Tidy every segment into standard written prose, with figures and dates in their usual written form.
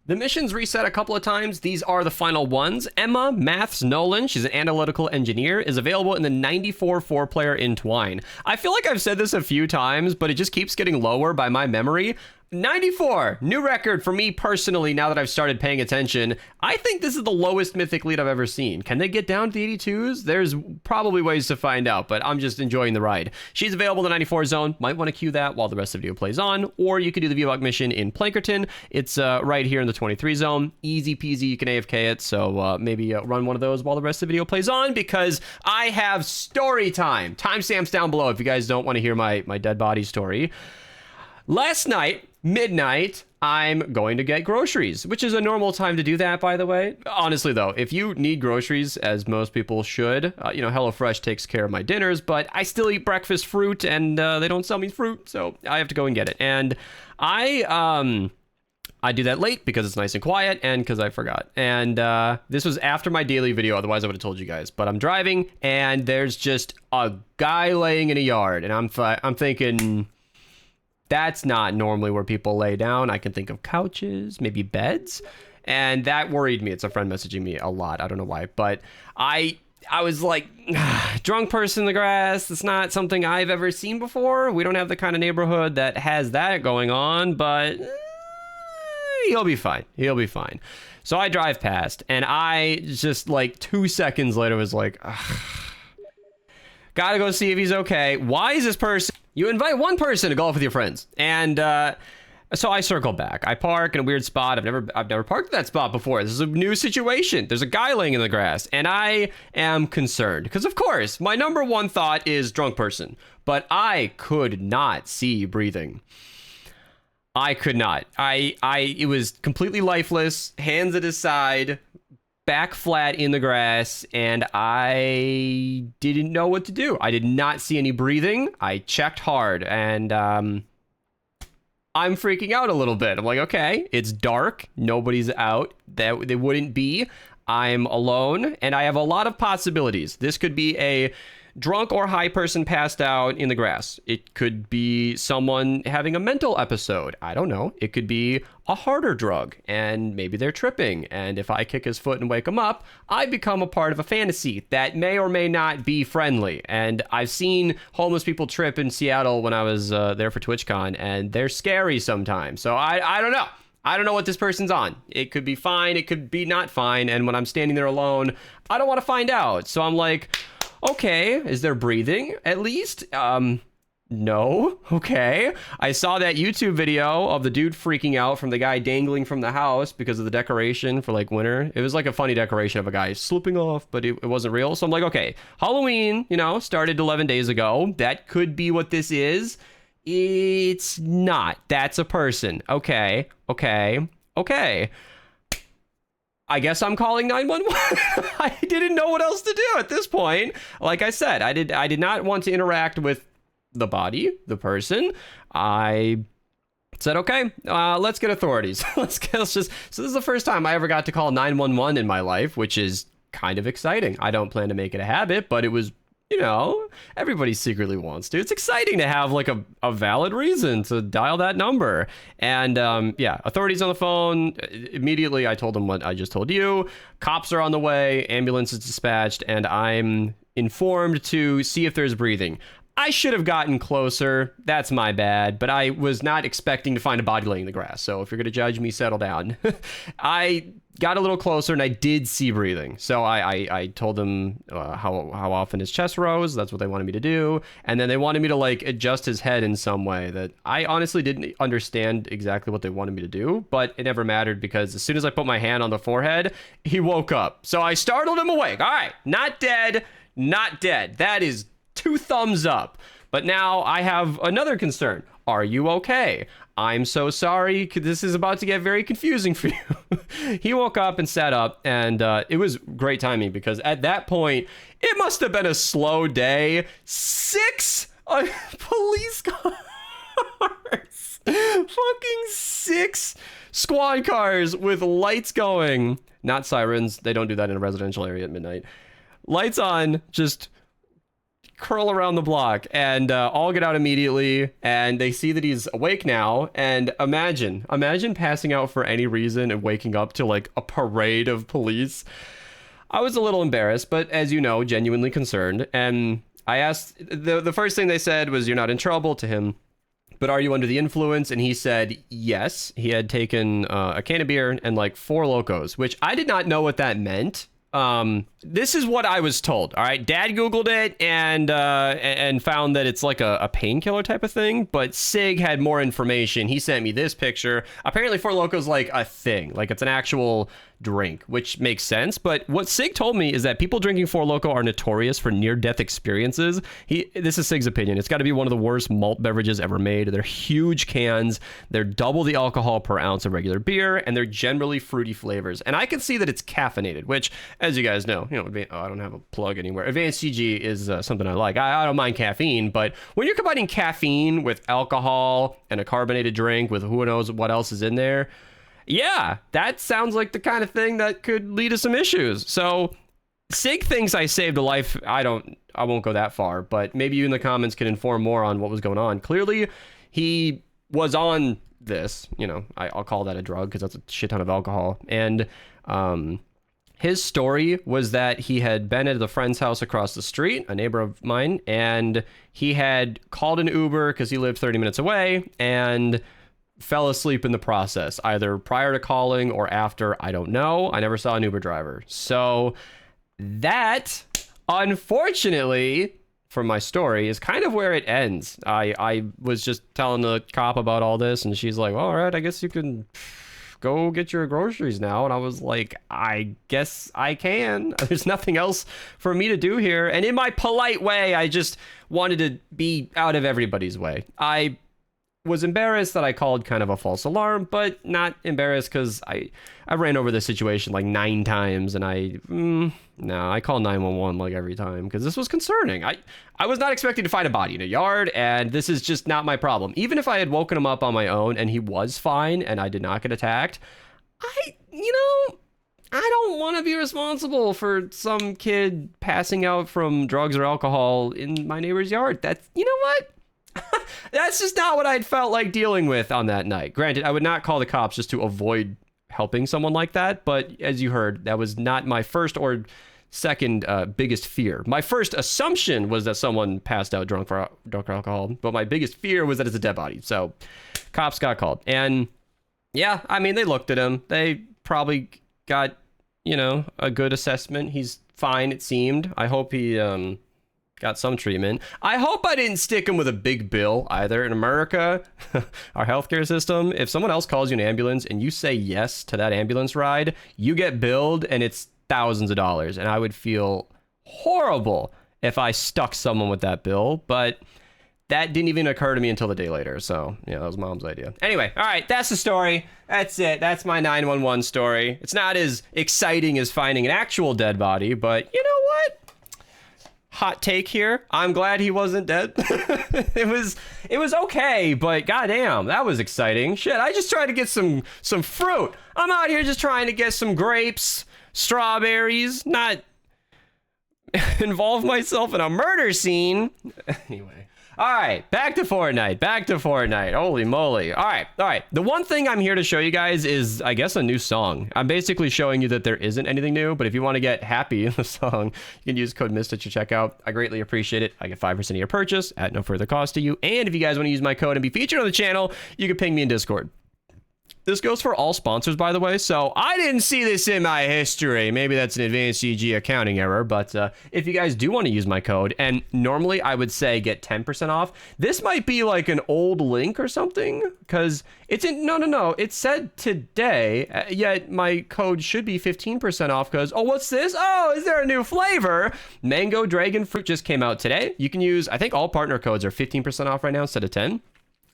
The missions reset a couple of times. These are the final ones. Emma Maths Nolan, she's an analytical engineer, is available in the 94 4-player in Twine. I feel like I've said this a few times, but it just keeps getting lower by my memory. 94, new record for me personally now that I've started paying attention. I think this is the lowest Mythic lead I've ever seen. Can they get down to the 82s? There's probably ways to find out, but I'm just enjoying the ride. She's available in the 94 zone. Might want to queue that while the rest of the video plays on, or you could do the VBUG mission in Plankerton. It's right here in the 23 zone. Easy peasy, you can AFK it, so maybe run one of those while the rest of the video plays on, because I have story time. Timestamps down below if you guys don't want to hear my dead body story. Last night, midnight, I'm going to get groceries, which is a normal time to do that, by the way. Honestly, though, if you need groceries, as most people should, HelloFresh takes care of my dinners, but I still eat breakfast fruit, and they don't sell me fruit, so I have to go and get it. And I do that late because it's nice and quiet and because I forgot. And this was after my daily video, otherwise I would have told you guys. But I'm driving, and there's just a guy laying in a yard, and I'm thinking... That's not normally where people lay down. I can think of couches, maybe beds. And that worried me. It's a friend messaging me a lot. I don't know why. But I was like, drunk person in the grass. It's not something I've ever seen before. We don't have the kind of neighborhood that has that going on. But he'll be fine. He'll be fine. So I drive past. And I just like 2 seconds later was like, gotta go see if he's okay. Why is this person... You invite one person to golf with your friends, and so I circle back. I park in a weird spot. I've never parked that spot before. This is a new situation. There's a guy laying in the grass, and I am concerned because, of course, my number one thought is drunk person, but I could not see breathing. I could not. It was completely lifeless, hands at his side, back flat in the grass, and I didn't know what to do. I did not see any breathing. I checked hard, and I'm freaking out a little bit. I'm like, okay, it's dark. Nobody's out. That they wouldn't be. I'm alone, and I have a lot of possibilities. This could be a drunk or high person passed out in the grass. It could be someone having a mental episode. I don't know. It could be a harder drug, and maybe they're tripping. And if I kick his foot and wake him up, I become a part of a fantasy that may or may not be friendly. And I've seen homeless people trip in Seattle when I was there for TwitchCon, and they're scary sometimes. So I don't know. I don't know what this person's on. It could be fine. It could be not fine. And when I'm standing there alone, I don't want to find out. So I'm like... Okay, is there breathing at least? No. Okay. I saw that YouTube video of the dude freaking out from the guy dangling from the house because of the decoration for like winter. It was like a funny decoration of a guy slipping off, but it wasn't real. So I'm like, okay, Halloween, started 11 days ago. That could be what this is. It's not. That's a person. Okay. I guess I'm calling 911. I didn't know what else to do at this point. Like I said, I did not want to interact with the body, the person. I said, okay, let's get authorities. So this is the first time I ever got to call 911 in my life, which is kind of exciting. I don't plan to make it a habit, but it was, everybody secretly wants to. It's exciting to have like a valid reason to dial that number. And yeah, authorities on the phone. Immediately, I told them what I just told you. Cops are on the way. Ambulance is dispatched, and I'm informed to see if there's breathing. I should have gotten closer. That's my bad. But I was not expecting to find a body laying in the grass. So if you're going to judge me, settle down. I got a little closer, and I did see breathing. So I told them how often his chest rose. That's what they wanted me to do. And then they wanted me to like adjust his head in some way that I honestly didn't understand exactly what they wanted me to do. But it never mattered because as soon as I put my hand on the forehead, he woke up. So I startled him awake. All right, not dead, not dead. That is 2 thumbs up. But now I have another concern. Are you okay? I'm so sorry. This is about to get very confusing for you. He woke up and sat up, and it was great timing because at that point, it must have been a slow day. 6 police cars. Fucking 6 squad cars with lights going. Not sirens. They don't do that in a residential area at midnight. Lights on, just curl around the block and all get out immediately, and they see that he's awake now. And imagine passing out for any reason and waking up to like a parade of police. I was a little embarrassed, but as you know, genuinely concerned. And I asked, the first thing they said was, "You're not in trouble," to him, "but are you under the influence?" And he said yes. He had taken a can of beer and like 4 Locos, which I did not know what that meant. This is what I was told. All right, Dad Googled it and found that it's like a painkiller type of thing. But Sig had more information. He sent me this picture. Apparently, 4 Locos like a thing, like it's an actual drink, which makes sense. But what Sig told me is that people drinking 4 Loko are notorious for near-death experiences. This is Sig's opinion. It's got to be one of the worst malt beverages ever made. They're huge cans. They're double the alcohol per ounce of regular beer, and they're generally fruity flavors. And I can see that it's caffeinated, which, as you guys know, I don't have a plug anywhere. Advanced CG is something I like. I don't mind caffeine, but when you're combining caffeine with alcohol and a carbonated drink with who knows what else is in there, yeah, that sounds like the kind of thing that could lead to some issues. So Sig thinks I saved a life. I won't go that far, but maybe you in the comments can inform more on what was going on. Clearly, he was on this, I'll call that a drug because that's a shit ton of alcohol. And his story was that he had been at a friend's house across the street, a neighbor of mine, and he had called an Uber because he lived 30 minutes away and fell asleep in the process, either prior to calling or after. I don't know. I never saw an Uber driver. So that, unfortunately, for my story, is kind of where it ends. I was just telling the cop about all this, and she's like, well, all right, I guess you can go get your groceries now. And I was like, I guess I can. There's nothing else for me to do here. And in my polite way, I just wanted to be out of everybody's way. I was embarrassed that I called kind of a false alarm, but not embarrassed because I ran over this situation like 9 times, and I call 911 like every time because this was concerning. I was not expecting to find a body in a yard, and this is just not my problem. Even if I had woken him up on my own and he was fine and I did not get attacked, I don't want to be responsible for some kid passing out from drugs or alcohol in my neighbor's yard. That's, you know what? That's just not what I'd felt like dealing with on that night. Granted, I would not call the cops just to avoid helping someone like that. But as you heard, that was not my first or second biggest fear. My first assumption was that someone passed out drunk for alcohol. But my biggest fear was that it's a dead body. So cops got called. And yeah, I mean, they looked at him. They probably got, a good assessment. He's fine, it seemed. I hope he got some treatment. I hope I didn't stick him with a big bill either. In America, our healthcare system, if someone else calls you an ambulance and you say yes to that ambulance ride, you get billed and it's thousands of dollars. And I would feel horrible if I stuck someone with that bill, but that didn't even occur to me until the day later. So yeah, that was Mom's idea. Anyway, all right, that's the story. That's it. That's my 911 story. It's not as exciting as finding an actual dead body, but you know what? Hot take here. I'm glad he wasn't dead. It was okay, but goddamn, that was exciting. Shit, I just tried to get some fruit. I'm out here just trying to get some grapes, strawberries, not involve myself in a murder scene. Anyway. All right, back to Fortnite. Holy moly. All right. The one thing I'm here to show you guys is, I guess, a new song. I'm basically showing you that there isn't anything new, but if you want to get happy in the song, you can use code Mista to check out. I greatly appreciate it. I get 5% of your purchase at no further cost to you. And if you guys want to use my code and be featured on the channel, you can ping me in Discord. This goes for all sponsors, by the way, so I didn't see this in my history. Maybe that's an advanced CG accounting error, but if you guys do want to use my code, and normally I would say get 10% off, this might be like an old link or something, because it's in, no, it said today, yet my code should be 15% off, because, oh, what's this? Oh, is there a new flavor? Mango Dragon Fruit just came out today. You can use, I think all partner codes are 15% off right now instead of 10.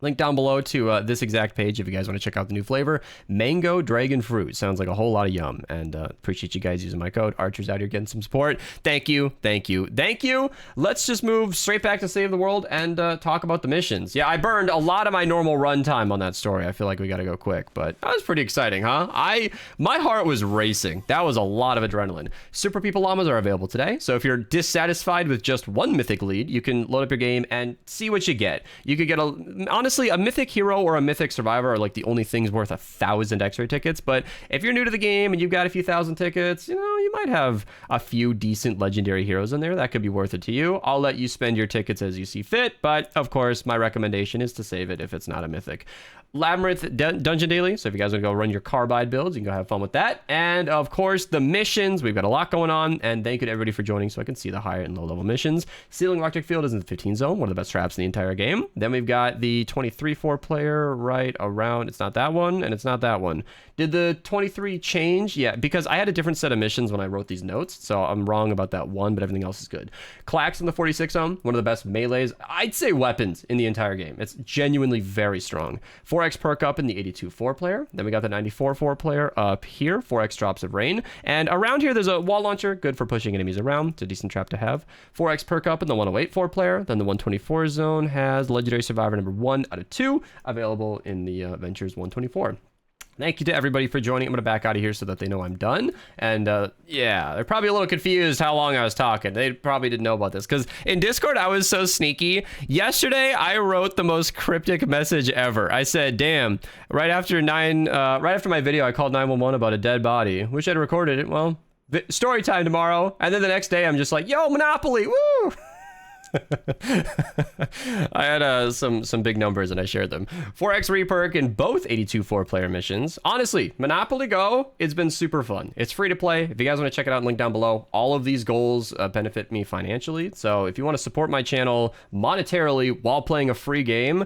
Link down below to this exact page if you guys want to check out the new flavor. Mango Dragon Fruit. Sounds like a whole lot of yum. And appreciate you guys using my code. Archer's out here getting some support. Thank you, thank you, thank you. Let's just move straight back to Save the World and talk about the missions. Yeah, I burned a lot of my normal run time on that story. I feel like we got to go quick, but that was pretty exciting, huh? My heart was racing. That was a lot of adrenaline. Super People Llamas are available today. So if you're dissatisfied with just one mythic lead, you can load up your game and see what you get. You could get honestly, a mythic hero or a mythic survivor are like the only things worth 1,000 X-ray tickets. But if you're new to the game and you've got a few thousand tickets, you know, you might have a few decent legendary heroes in there. That could be worth it to you. I'll let you spend your tickets as you see fit. But of course, my recommendation is to save it if it's not a mythic. Labyrinth Dungeon Daily. So if you guys want to go run your carbide builds, you can go have fun with that. And of course, the missions. We've got a lot going on. And thank you to everybody for joining so I can see the higher and low level missions. Sealing Electric Field is in the 15 zone, one of the best traps in the entire game. Then we've got the 23-4 player right around. It's not that one, and it's not that one. Did the 23 change? Yeah, because I had a different set of missions when I wrote these notes. So I'm wrong about that one, but everything else is good. Clax in the 46 zone, one of the best melees, I'd say weapons in the entire game. It's genuinely very strong. 4x perk up in the 82-4 player. Then we got the 94-4 player up here, 4x drops of rain. And around here, there's a wall launcher, good for pushing enemies around. It's a decent trap to have. 4x perk up in the 108-4 player. Then the 124 zone has Legendary Survivor number 1 out of 2, available in the Ventures 124. Thank you to everybody for joining. I'm going to back out of here so that they know I'm done. And yeah, they're probably a little confused how long I was talking. They probably didn't know about this because in Discord, I was so sneaky. Yesterday, I wrote the most cryptic message ever. I said, damn, right after my video, I called 911 about a dead body. Wish I'd recorded it. Well, story time tomorrow. And then the next day, I'm just like, yo, Monopoly, woo! I had some big numbers and I shared them. 4x reperk in both 82-4 player missions. Honestly, Monopoly Go, it's been super fun. It's free to play. If you guys want to check it out, link down below. All of these goals benefit me financially. So if you want to support my channel monetarily while playing a free game,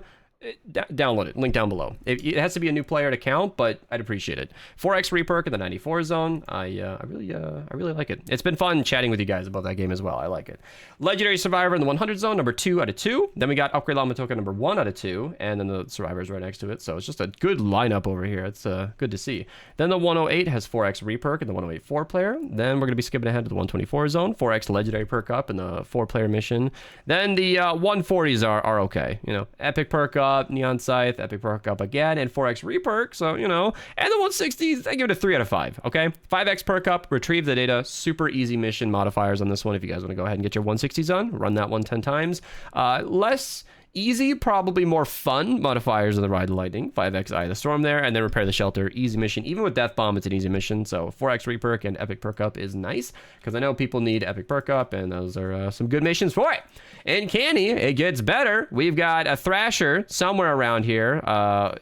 download it, link down below. It has to be a new player to count, but I'd appreciate it. 4x reperk in the 94 zone. I really like it. It's been fun chatting with you guys about that game as well. I like it. Legendary Survivor in the 100 zone, number 2 out of 2. Then we got Upgrade Llama Token number 1 out of 2, and then the Survivors right next to it. So it's just a good lineup over here. It's good to see. Then the 108 has 4x reperk in the 108-4 player. Then we're gonna be skipping ahead to the 124 zone, 4x legendary perk up in the 4-player mission. Then the 140s are okay. You know, epic perk up, Neon Scythe, epic perk up again, and 4x reperk, so you know. And the 160s, I give it a 3 out of 5. Okay, 5x perk up, retrieve the data. Super easy mission modifiers on this one. If you guys want to go ahead and get your 160s on, run that one 10 times. Less easy, probably more fun modifiers in the Ride the Lightning. 5x Eye of the Storm there, and then Repair the Shelter. Easy mission. Even with Death Bomb, it's an easy mission. So 4x reperk and epic perk up is nice because I know people need epic perk up, and those are some good missions for it. In Canny, it gets better. We've got a Thrasher somewhere around here.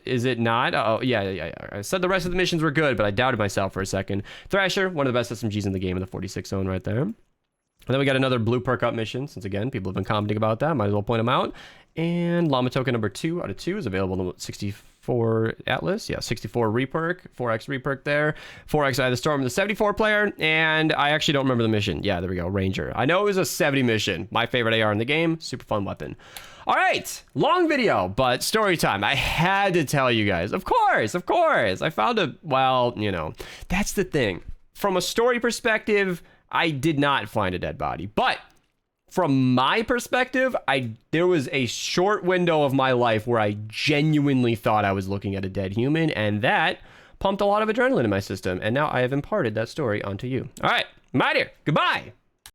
Is it not? Oh, yeah. I said the rest of the missions were good, but I doubted myself for a second. Thrasher, one of the best SMGs in the game in the 46 zone right there. And then we got another blue perk up mission, since again, people have been commenting about that. Might as well point them out. And Llama Token number 2 out of 2 is available in the 64 Atlas. Yeah, 64 reperk, 4x reperk there. 4x Eye of the Storm, the 74 player. And I actually don't remember the mission. Yeah, there we go, Ranger. I know it was a 70 mission. My favorite AR in the game. Super fun weapon. All right, long video, but story time. I had to tell you guys. Of course. I found a, well, you know, that's the thing. From a story perspective, I did not find a dead body, but from my perspective, there was a short window of my life where I genuinely thought I was looking at a dead human, and that pumped a lot of adrenaline in my system, and now I have imparted that story onto you. All right, I'm out here. Goodbye.